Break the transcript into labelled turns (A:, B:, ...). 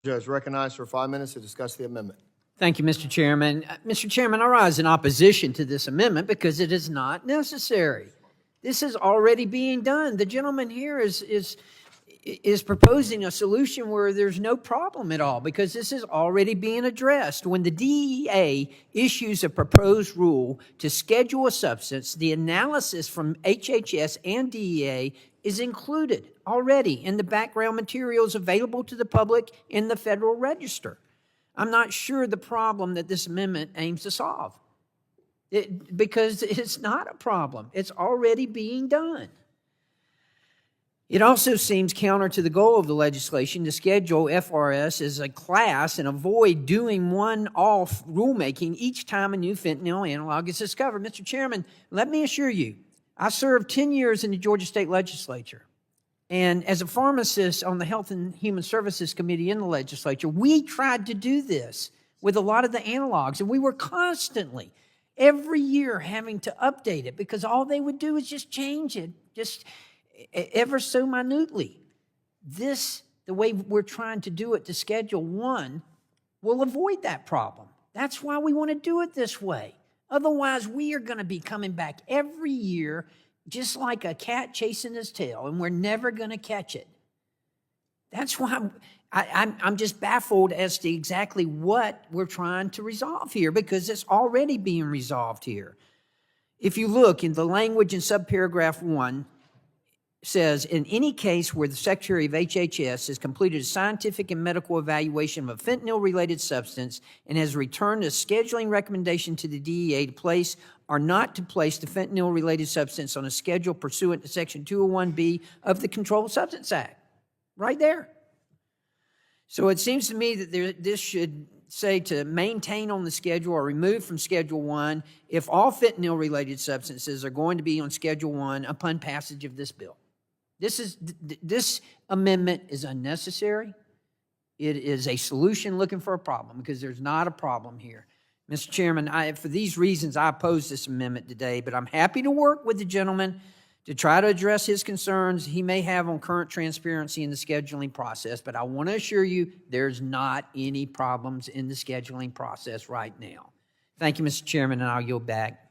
A: Judge, recognized for 5 minutes to discuss the amendment.
B: Thank you, Mr. Chairman. Mr. Chairman, I rise in opposition to this amendment because it is not necessary. This is already being done. The gentleman here is proposing a solution where there's no problem at all because this is already being addressed. When the DEA issues a proposed rule to schedule a substance, the analysis from HHS and DEA is included already in the background materials available to the public in the Federal Register. I'm not sure the problem that this amendment aims to solve, because it's not a problem. It's already being done. It also seems counter to the goal of the legislation to schedule FRS as a class and avoid doing one-off rulemaking each time a new fentanyl analog is discovered. Mr. Chairman, let me assure you, I served 10 years in the Georgia State Legislature. And as a pharmacist on the Health and Human Services Committee in the legislature, we tried to do this with a lot of the analogs. And we were constantly, every year, having to update it because all they would do is just change it, just ever so minutely. This, the way we're trying to do it to Schedule 1, will avoid that problem. That's why we want to do it this way. Otherwise, we are going to be coming back every year just like a cat chasing his tail, and we're never going to catch it. That's why I'm just baffled as to exactly what we're trying to resolve here, because it's already being resolved here. If you look in the language in subparagraph 1, says, in any case where the Secretary of HHS has completed a scientific and medical evaluation of a fentanyl-related substance and has returned a scheduling recommendation to the DEA to place or not to place the fentanyl-related substance on a schedule pursuant to Section 201B of the Controlled Substance Act. Right there. So it seems to me that this should say to maintain on the schedule or remove from Schedule 1 if all fentanyl-related substances are going to be on Schedule 1 upon passage of this bill. This amendment is unnecessary. It is a solution looking for a problem because there's not a problem here. Mr. Chairman, for these reasons, I oppose this amendment today, but I'm happy to work with the gentleman to try to address his concerns he may have on current transparency in the scheduling process, but I want to assure you there's not any problems in the scheduling process right now. Thank you, Mr. Chairman, and I'll yield back.